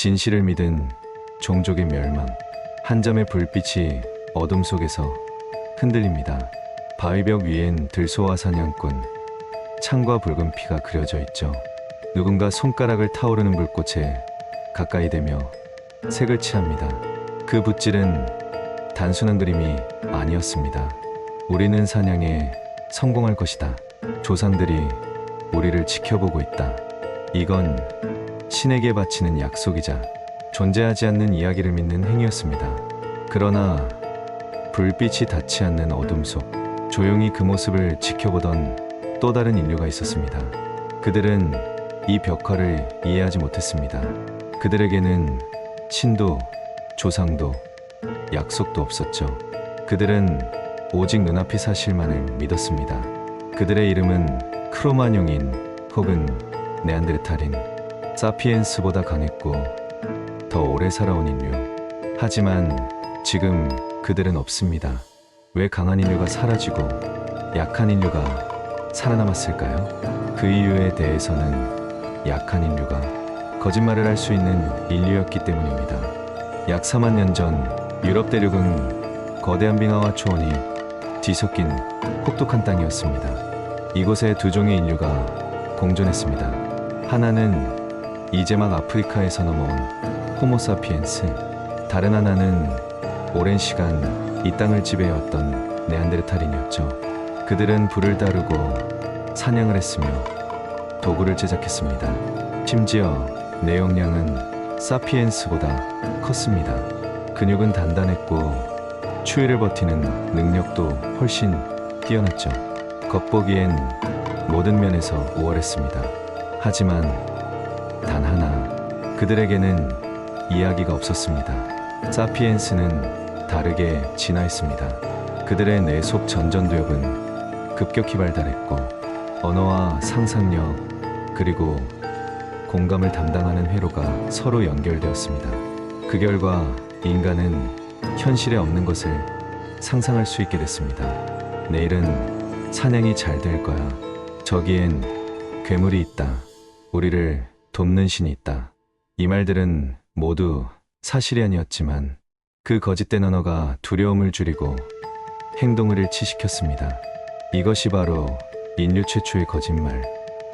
진실을 믿은 종족의 멸망. 한 점의 불빛이 어둠 속에서 흔들립니다. 바위벽 위엔 들소와 사냥꾼, 창과 붉은 피가 그려져 있죠. 누군가 손가락을 타오르는 불꽃에 가까이 대며 색을 칠합니다. 그 붓질은 단순한 그림이 아니었습니다. 우리는 사냥에 성공할 것이다. 조상들이 우리를 지켜보고 있다. 이건 신에게 바치는 약속이자 존재하지 않는 이야기를 믿는 행위였습니다. 그러나 불빛이 닿지 않는 어둠 속 조용히 그 모습을 지켜보던 또 다른 인류가 있었습니다. 그들은 이 벽화를 이해하지 못했습니다. 그들에게는 신도, 조상도, 약속도 없었죠. 그들은 오직 눈앞의 사실만을 믿었습니다. 그들의 이름은 크로마뇽인 혹은 네안데르탈인, 사피엔스보다 강했고 더 오래 살아온 인류. 하지만 지금 그들은 없습니다. 왜 강한 인류가 사라지고 약한 인류가 살아남았을까요? 그 이유에 대해서는 약한 인류가 거짓말을 할 수 있는 인류였기 때문입니다. 약 4만 년 전 유럽 대륙은 거대한 빙하와 초원이 뒤섞인 혹독한 땅이었습니다. 이곳에 두 종의 인류가 공존했습니다. 하나는 이제 막 아프리카에서 넘어온 호모사피엔스, 다른 하나는 오랜 시간 이 땅을 지배해왔던 네안데르탈인이었죠. 그들은 불을 다루고 사냥을 했으며 도구를 제작했습니다. 심지어 내용량은 사피엔스보다 컸습니다. 근육은 단단했고 추위를 버티는 능력도 훨씬 뛰어났죠. 겉보기엔 모든 면에서 우월했습니다. 하지만 단 하나, 그들에게는 이야기가 없었습니다. 사피엔스는 다르게 진화했습니다. 그들의 뇌속 전전두엽은 급격히 발달했고 언어와 상상력 그리고 공감을 담당하는 회로가 서로 연결되었습니다. 그 결과 인간은 현실에 없는 것을 상상할 수 있게 됐습니다. 내일은 사냥이 잘 될 거야. 저기엔 괴물이 있다. 우리를 돕는 신이 있다. 이 말들은 모두 사실이 아니었지만 그 거짓된 언어가 두려움을 줄이고 행동을 일치시켰습니다. 이것이 바로 인류 최초의 거짓말,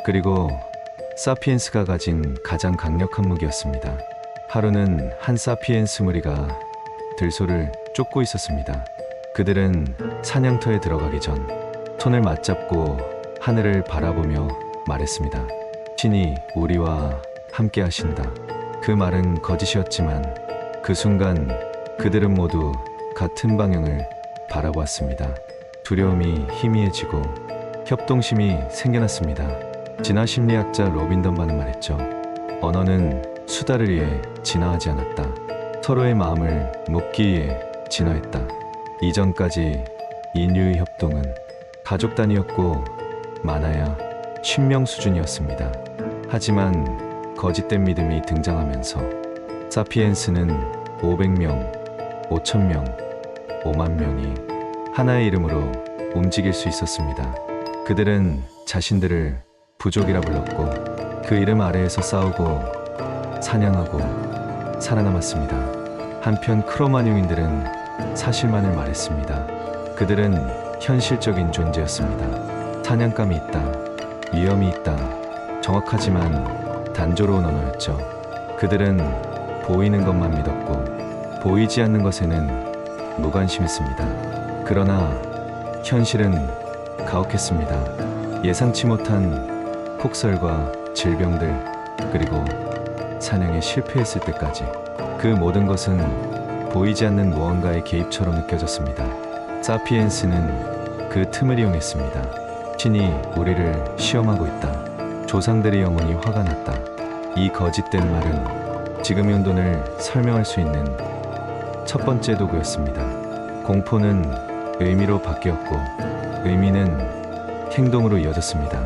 그리고 사피엔스가 가진 가장 강력한 무기였습니다. 하루는 한 사피엔스 무리가 들소를 쫓고 있었습니다. 그들은 사냥터에 들어가기 전 손을 맞잡고 하늘을 바라보며 말했습니다. 신이 우리와 함께 하신다. 그 말은 거짓이었지만 그 순간 그들은 모두 같은 방향을 바라보았습니다. 두려움이 희미해지고 협동심이 생겨났습니다. 진화 심리학자 로빈 던바는 말했죠. 언어는 수다를 위해 진화하지 않았다. 서로의 마음을 묻기 위해 진화했다. 이전까지 인류의 협동은 가족 단위였고 많아야 10명 수준이었습니다. 하지만 거짓된 믿음이 등장하면서 사피엔스는 500명, 5,000명, 5만 명이 하나의 이름으로 움직일 수 있었습니다. 그들은 자신들을 부족이라 불렀고 그 이름 아래에서 싸우고 사냥하고 살아남았습니다. 한편 크로마뇽인들은 사실만을 말했습니다. 그들은 현실적인 존재였습니다. 사냥감이 있다, 위험이 있다, 정확하지만 단조로운 언어였죠. 그들은 보이는 것만 믿었고 보이지 않는 것에는 무관심했습니다. 그러나 현실은 가혹했습니다. 예상치 못한 폭설과 질병들, 그리고 사냥에 실패했을 때까지 그 모든 것은 보이지 않는 무언가의 개입처럼 느껴졌습니다. 사피엔스는 그 틈을 이용했습니다. 신이 우리를 시험하고 있다. 조상들의 영혼이 화가 났다. 이 거짓된 말은 지금의 혼돈을 설명할 수 있는 첫 번째 도구였습니다. 공포는 의미로 바뀌었고 의미는 행동으로 이어졌습니다.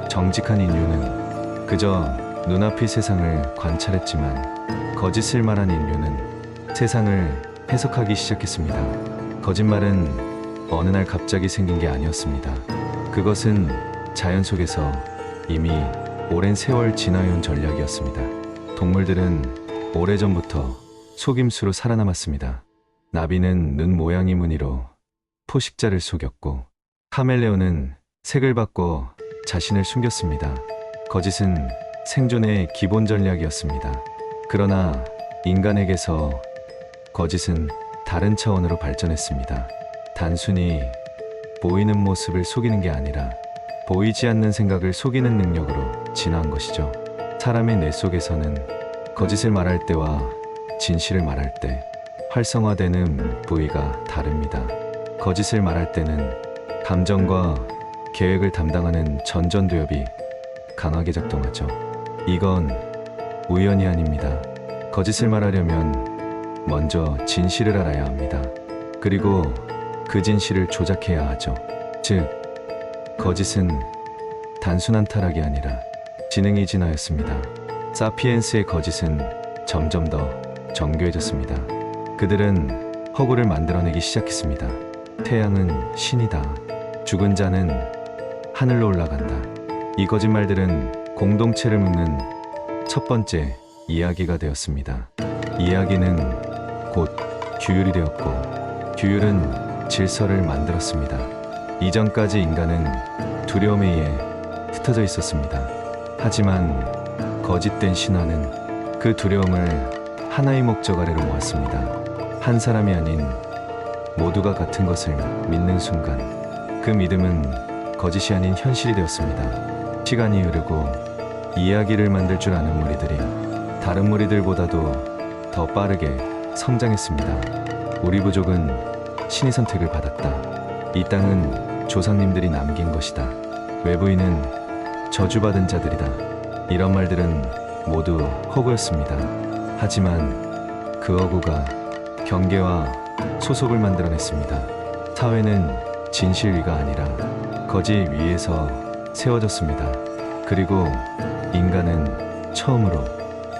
정직한 인류는 그저 눈앞의 세상을 관찰했지만 거짓을 말한 인류는 세상을 해석하기 시작했습니다. 거짓말은 어느 날 갑자기 생긴 게 아니었습니다. 그것은 자연 속에서 이미 오랜 세월 진화해온 전략이었습니다. 동물들은 오래전부터 속임수로 살아남았습니다. 나비는 눈 모양이 무늬로 포식자를 속였고, 카멜레온은 색을 바꿔 자신을 숨겼습니다. 거짓은 생존의 기본 전략이었습니다. 그러나 인간에게서 거짓은 다른 차원으로 발전했습니다. 단순히 보이는 모습을 속이는 게 아니라 보이지 않는 생각을 속이는 능력으로 진화한 것이죠. 사람의 뇌 속에서는 거짓을 말할 때와 진실을 말할 때 활성화되는 부위가 다릅니다. 거짓을 말할 때는 감정과 계획을 담당하는 전전두엽이 강하게 작동하죠. 이건 우연이 아닙니다. 거짓을 말하려면 먼저 진실을 알아야 합니다. 그리고 그 진실을 조작해야 하죠. 즉, 거짓은 단순한 타락이 아니라 지능이 진화였습니다. 사피엔스의 거짓은 점점 더 정교해졌습니다. 그들은 허구를 만들어내기 시작했습니다. 태양은 신이다. 죽은 자는 하늘로 올라간다. 이 거짓말들은 공동체를 묶는 첫 번째 이야기가 되었습니다. 이야기는 곧 규율이 되었고, 규율은 질서를 만들었습니다. 이전까지 인간은 두려움에 의해 흩어져 있었습니다. 하지만 거짓된 신화는 그 두려움을 하나의 목적 아래로 모았습니다. 한 사람이 아닌 모두가 같은 것을 믿는 순간, 그 믿음은 거짓이 아닌 현실이 되었습니다. 시간이 흐르고 이야기를 만들 줄 아는 무리들이 다른 무리들보다도 더 빠르게 성장했습니다. 우리 부족은 신의 선택을 받았다. 이 땅은 조상님들이 남긴 것이다. 외부인은 저주받은 자들이다. 이런 말들은 모두 허구였습니다. 하지만 그 허구가 경계와 소속을 만들어냈습니다. 사회는 진실 위가 아니라 거짓 위에서 세워졌습니다. 그리고 인간은 처음으로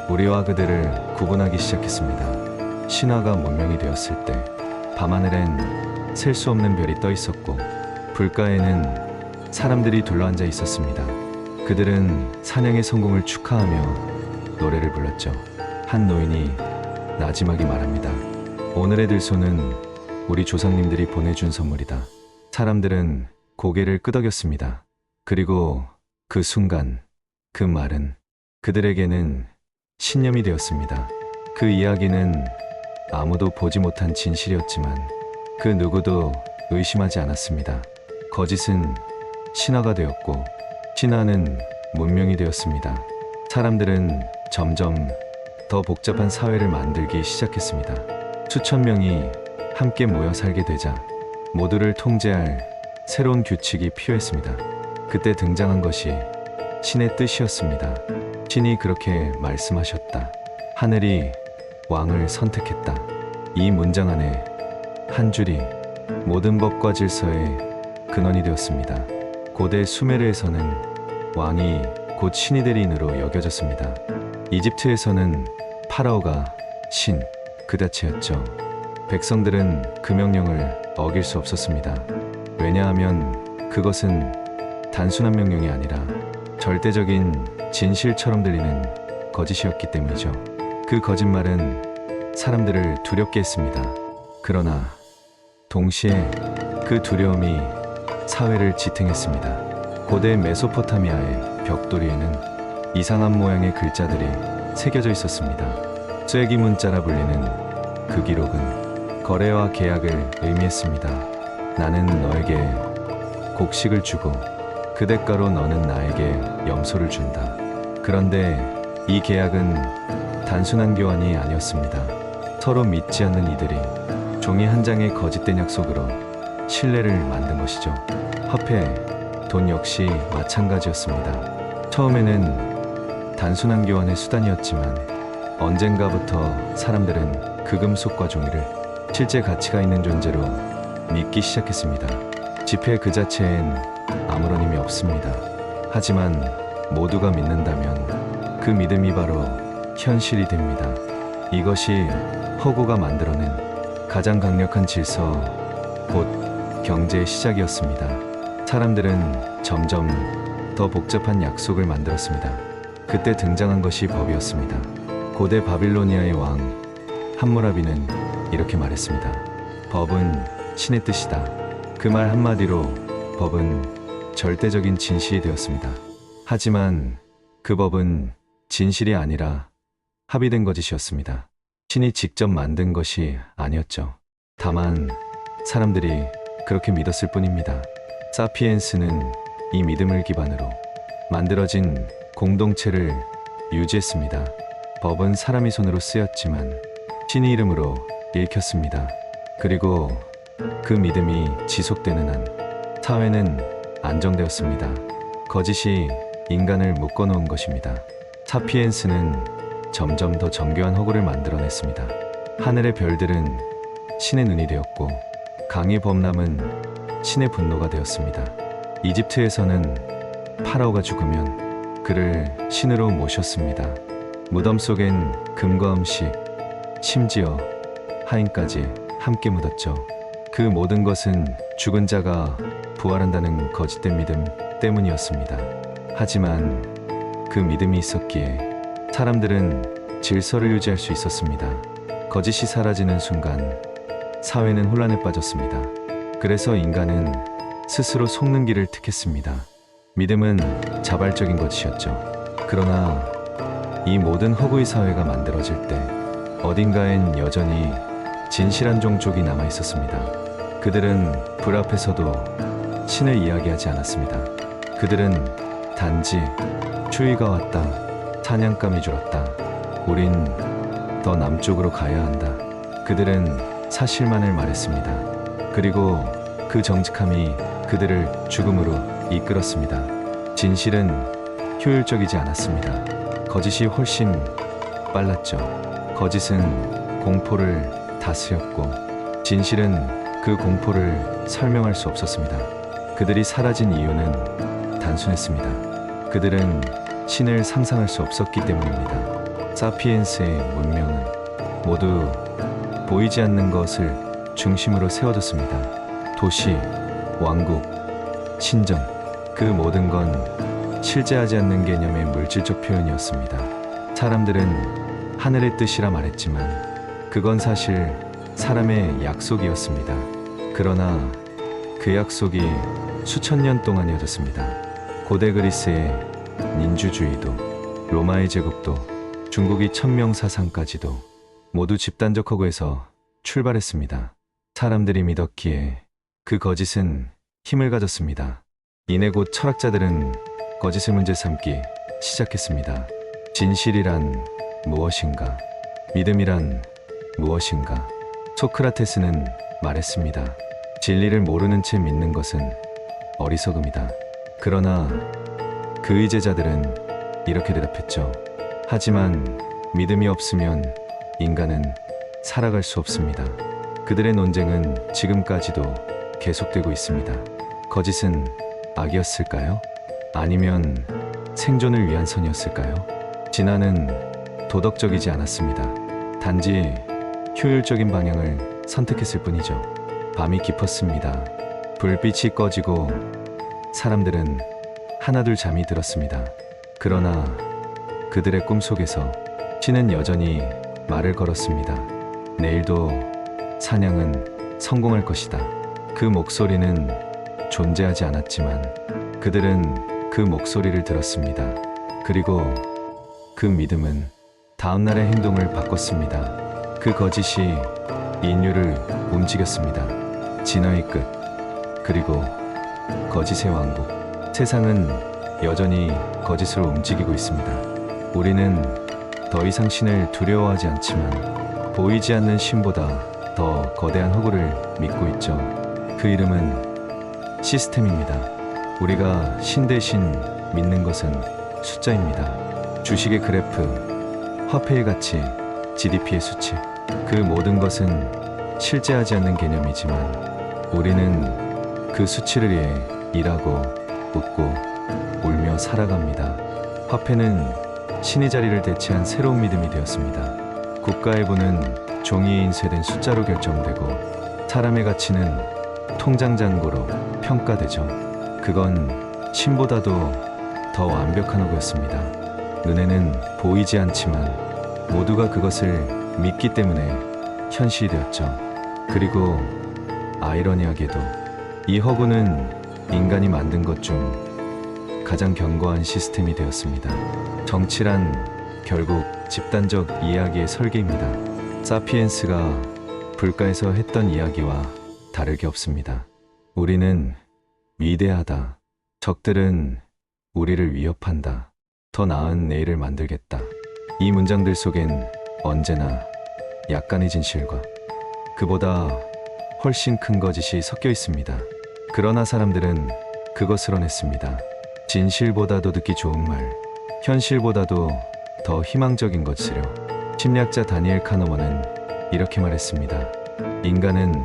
우리와 그들을 구분하기 시작했습니다. 신화가 문명이 되었을 때 밤하늘엔 셀 수 없는 별이 떠 있었고, 불가에는 사람들이 둘러앉아 있었습니다. 그들은 사냥의 성공을 축하하며 노래를 불렀죠. 한 노인이 나지막이 말합니다. 오늘의 들소는 우리 조상님들이 보내준 선물이다. 사람들은 고개를 끄덕였습니다. 그리고 그 순간 그 말은 그들에게는 신념이 되었습니다. 그 이야기는 아무도 보지 못한 진실이었지만 그 누구도 의심하지 않았습니다. 거짓은 신화가 되었고, 신화는 문명이 되었습니다. 사람들은 점점 더 복잡한 사회를 만들기 시작했습니다. 수천 명이 함께 모여 살게 되자 모두를 통제할 새로운 규칙이 필요했습니다. 그때 등장한 것이 신의 뜻이었습니다. 신이 그렇게 말씀하셨다. 하늘이 왕을 선택했다. 이 문장 안에 한 줄이 모든 법과 질서의 근원이 되었습니다. 고대 수메르에서는 왕이 곧 신이 될 인으로 여겨졌습니다. 이집트에서는 파라오가 신 그 자체였죠. 백성들은 그 명령을 어길 수 없었습니다. 왜냐하면 그것은 단순한 명령이 아니라 절대적인 진실처럼 들리는 거짓이었기 때문이죠. 그 거짓말은 사람들을 두렵게 했습니다. 그러나 동시에 그 두려움이 사회를 지탱했습니다. 고대 메소포타미아의 벽돌위에는 이상한 모양의 글자들이 새겨져 있었습니다. 쐐기 문자라 불리는 그 기록은 거래와 계약을 의미했습니다. 나는 너에게 곡식을 주고 그 대가로 너는 나에게 염소를 준다. 그런데 이 계약은 단순한 교환이 아니었습니다. 서로 믿지 않는 이들이 종이 한 장의 거짓된 약속으로 신뢰를 만든 것이죠. 화폐, 돈 역시 마찬가지였습니다. 처음에는 단순한 교환의 수단이었지만 언젠가부터 사람들은 그 금속과 종이를 실제 가치가 있는 존재로 믿기 시작했습니다. 지폐 그 자체엔 아무런 힘이 없습니다. 하지만 모두가 믿는다면 그 믿음이 바로 현실이 됩니다. 이것이 허구가 만들어낸 가장 강력한 질서, 곧 경제의 시작이었습니다. 사람들은 점점 더 복잡한 약속을 만들었습니다. 그때 등장한 것이 법이었습니다. 고대 바빌로니아의 왕 함무라비는 이렇게 말했습니다. 법은 신의 뜻이다. 그 말 한마디로 법은 절대적인 진실이 되었습니다. 하지만 그 법은 진실이 아니라 합의된 거짓이었습니다. 신이 직접 만든 것이 아니었죠. 다만 사람들이 그렇게 믿었을 뿐입니다. 사피엔스는 이 믿음을 기반으로 만들어진 공동체를 유지했습니다. 법은 사람의 손으로 쓰였지만 신의 이름으로 읽혔습니다. 그리고 그 믿음이 지속되는 한 사회는 안정되었습니다. 거짓이 인간을 묶어놓은 것입니다. 사피엔스는 점점 더 정교한 허구를 만들어냈습니다. 하늘의 별들은 신의 눈이 되었고 강의 범람은 신의 분노가 되었습니다. 이집트에서는 파라오가 죽으면 그를 신으로 모셨습니다. 무덤 속엔 금과 음식, 심지어 하인까지 함께 묻었죠. 그 모든 것은 죽은 자가 부활한다는 거짓된 믿음 때문이었습니다. 하지만 그 믿음이 있었기에 사람들은 질서를 유지할 수 있었습니다. 거짓이 사라지는 순간 사회는 혼란에 빠졌습니다. 그래서 인간은 스스로 속는 길을 택했습니다. 믿음은 자발적인 것이었죠. 그러나 이 모든 허구의 사회가 만들어질 때 어딘가엔 여전히 진실한 종족이 남아 있었습니다. 그들은 불 앞에서도 신을 이야기하지 않았습니다. 그들은 단지 추위가 왔다, 사냥감이 줄었다, 우린 더 남쪽으로 가야 한다. 그들은 사실만을 말했습니다. 그리고 그 정직함이 그들을 죽음으로 이끌었습니다. 진실은 효율적이지 않았습니다. 거짓이 훨씬 빨랐죠. 거짓은 공포를 다스렸고 진실은 그 공포를 설명할 수 없었습니다. 그들이 사라진 이유는 단순했습니다. 그들은 신을 상상할 수 없었기 때문입니다. 사피엔스의 문명은 모두 보이지 않는 것을 중심으로 세워졌습니다. 도시, 왕국, 신전, 그 모든 건 실제하지 않는 개념의 물질적 표현이었습니다. 사람들은 하늘의 뜻이라 말했지만 그건 사실 사람의 약속이었습니다. 그러나 그 약속이 수천 년 동안 이어졌습니다. 고대 그리스의 민주주의도, 로마의 제국도, 중국의 천명사상까지도 모두 집단적 허구에서 출발했습니다. 사람들이 믿었기에 그 거짓은 힘을 가졌습니다. 이내 곧 철학자들은 거짓을 문제 삼기 시작했습니다. 진실이란 무엇인가? 믿음이란 무엇인가? 소크라테스는 말했습니다. 진리를 모르는 채 믿는 것은 어리석음이다. 그러나 그의 제자들은 이렇게 대답했죠. 하지만 믿음이 없으면 인간은 살아갈 수 없습니다. 그들의 논쟁은 지금까지도 계속되고 있습니다. 거짓은 악이었을까요? 아니면 생존을 위한 선이었을까요? 진화는 도덕적이지 않았습니다. 단지 효율적인 방향을 선택했을 뿐이죠. 밤이 깊었습니다. 불빛이 꺼지고 사람들은 하나둘 잠이 들었습니다. 그러나 그들의 꿈속에서 신은 여전히 말을 걸었습니다. 내일도 사냥은 성공할 것이다. 그 목소리는 존재하지 않았지만 그들은 그 목소리를 들었습니다. 그리고 그 믿음은 다음날의 행동을 바꿨습니다. 그 거짓이 인류를 움직였습니다. 진화의 끝, 그리고 거짓의 왕국. 세상은 여전히 거짓으로 움직이고 있습니다. 우리는 더 이상 신을 두려워하지 않지만 보이지 않는 신보다 더 거대한 허구를 믿고 있죠. 그 이름은 시스템입니다. 우리가 신 대신 믿는 것은 숫자입니다. 주식의 그래프, 화폐의 가치, GDP의 수치. 그 모든 것은 실제하지 않는 개념이지만 우리는 그 수치를 위해 일하고 웃고 울며 살아갑니다. 화폐는 신의 자리를 대체한 새로운 믿음이 되었습니다. 국가의 부는 종이에 인쇄된 숫자로 결정되고 사람의 가치는 통장 잔고로 평가되죠. 그건 신보다도 더 완벽한 허구였습니다. 눈에는 보이지 않지만 모두가 그것을 믿기 때문에 현실이 되었죠. 그리고 아이러니하게도 이 허구는 인간이 만든 것 중 가장 견고한 시스템이 되었습니다. 정치란 결국 집단적 이야기의 설계입니다. 사피엔스가 불가에서 했던 이야기와 다르게 없습니다. 우리는 위대하다. 적들은 우리를 위협한다. 더 나은 내일을 만들겠다. 이 문장들 속엔 언제나 약간의 진실과 그보다 훨씬 큰 거짓이 섞여 있습니다. 그러나 사람들은 그것을 원했습니다. 진실보다도 듣기 좋은 말, 현실보다도 더 희망적인 것이요. 심리학자 다니엘 카너먼은 이렇게 말했습니다. 인간은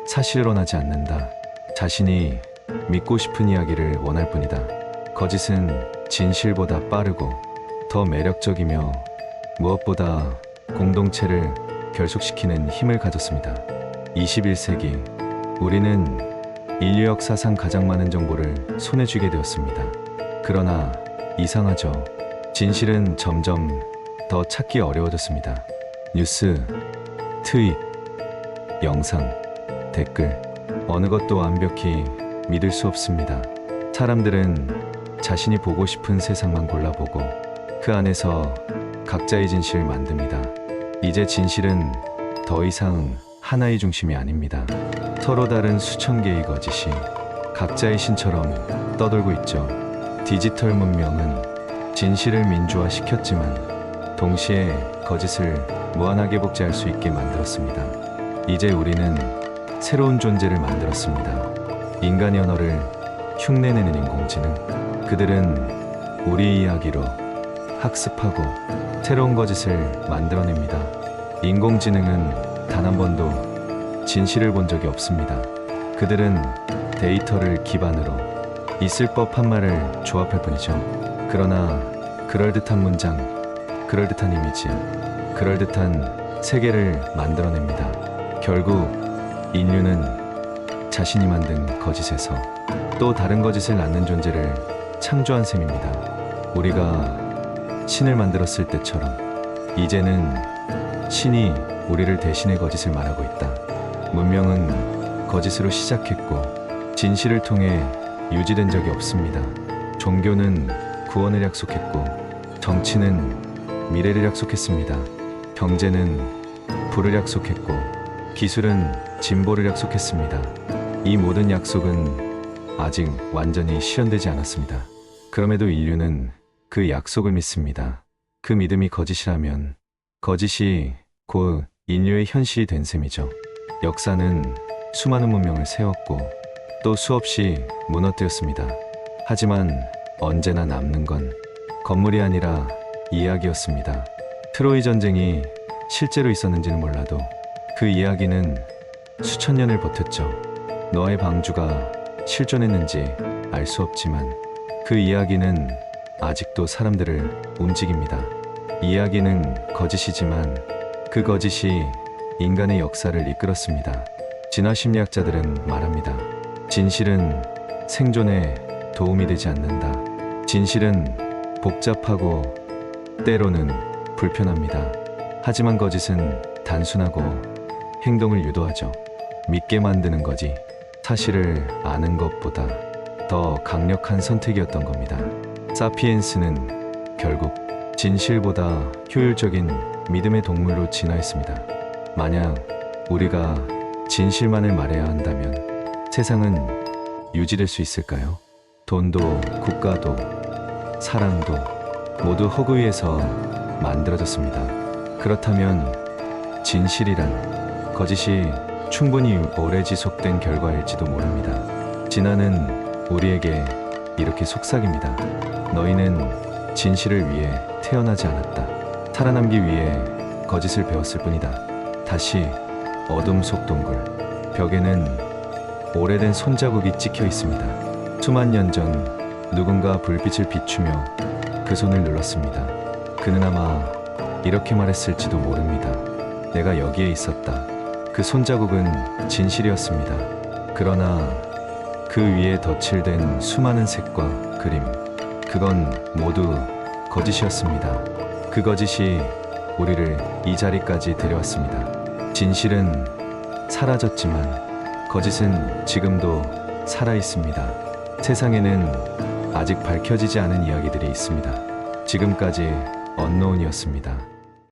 사실을 원하지 않는다. 자신이 믿고 싶은 이야기를 원할 뿐이다. 거짓은 진실보다 빠르고 더 매력적이며 무엇보다 공동체를 결속시키는 힘을 가졌습니다. 21세기 우리는 인류 역사상 가장 많은 정보를 손에 쥐게 되었습니다. 그러나 이상하죠. 진실은 점점 더 찾기 어려워졌습니다. 뉴스, 트윗, 영상, 댓글 어느 것도 완벽히 믿을 수 없습니다. 사람들은 자신이 보고 싶은 세상만 골라보고 그 안에서 각자의 진실을 만듭니다. 이제 진실은 더 이상 하나의 중심이 아닙니다. 서로 다른 수천 개의 거짓이 각자의 신처럼 떠돌고 있죠. 디지털 문명은 진실을 민주화시켰지만 동시에 거짓을 무한하게 복제할 수 있게 만들었습니다. 이제 우리는 새로운 존재를 만들었습니다. 인간의 언어를 흉내내는 인공지능. 그들은 우리의 이야기로 학습하고 새로운 거짓을 만들어냅니다. 인공지능은 단 한 번도 진실을 본 적이 없습니다. 그들은 데이터를 기반으로 있을 법한 말을 조합할 뿐이죠. 그러나 그럴듯한 문장, 그럴듯한 이미지, 그럴듯한 세계를 만들어냅니다. 결국 인류는 자신이 만든 거짓에서 또 다른 거짓을 낳는 존재를 창조한 셈입니다. 우리가 신을 만들었을 때처럼 이제는 신이 우리를 대신해 거짓을 말하고 있다. 문명은 거짓으로 시작했고 진실을 통해 유지된 적이 없습니다. 종교는 구원을 약속했고 정치는 미래를 약속했습니다. 경제는 부를 약속했고 기술은 진보를 약속했습니다. 이 모든 약속은 아직 완전히 실현되지 않았습니다. 그럼에도 인류는 그 약속을 믿습니다. 그 믿음이 거짓이라면 거짓이 곧 인류의 현실이 된 셈이죠. 역사는 수많은 문명을 세웠고 또 수없이 무너뜨렸습니다. 하지만 언제나 남는 건 건물이 아니라 이야기였습니다. 트로이 전쟁이 실제로 있었는지는 몰라도 그 이야기는 수천 년을 버텼죠. 노아의 방주가 실존했는지 알 수 없지만 그 이야기는 아직도 사람들을 움직입니다. 이야기는 거짓이지만 그 거짓이 인간의 역사를 이끌었습니다. 진화 심리학자들은 말합니다. 진실은 생존에 도움이 되지 않는다. 진실은 복잡하고 때로는 불편합니다. 하지만 거짓은 단순하고 행동을 유도하죠. 믿게 만드는 거지. 사실을 아는 것보다 더 강력한 선택이었던 겁니다. 사피엔스는 결국 진실보다 효율적인 믿음의 동물로 진화했습니다. 만약 우리가 진실만을 말해야 한다면 세상은 유지될 수 있을까요? 돈도 국가도 사랑도 모두 허구 위에서 만들어졌습니다. 그렇다면 진실이란 거짓이 충분히 오래 지속된 결과일지도 모릅니다. 진화는 우리에게 이렇게 속삭입니다. 너희는 진실을 위해 태어나지 않았다. 살아남기 위해 거짓을 배웠을 뿐이다. 다시 어둠 속 동굴. 벽에는 오래된 손자국이 찍혀 있습니다. 수만 년 전 누군가 불빛을 비추며 그 손을 눌렀습니다. 그는 아마 이렇게 말했을지도 모릅니다. 내가 여기에 있었다. 그 손자국은 진실이었습니다. 그러나 그 위에 덧칠된 수많은 색과 그림, 그건 모두 거짓이었습니다. 그 거짓이 우리를 이 자리까지 데려왔습니다. 진실은 사라졌지만 거짓은 지금도 살아 있습니다. 세상에는 아직 밝혀지지 않은 이야기들이 있습니다. 지금까지 언노운이었습니다.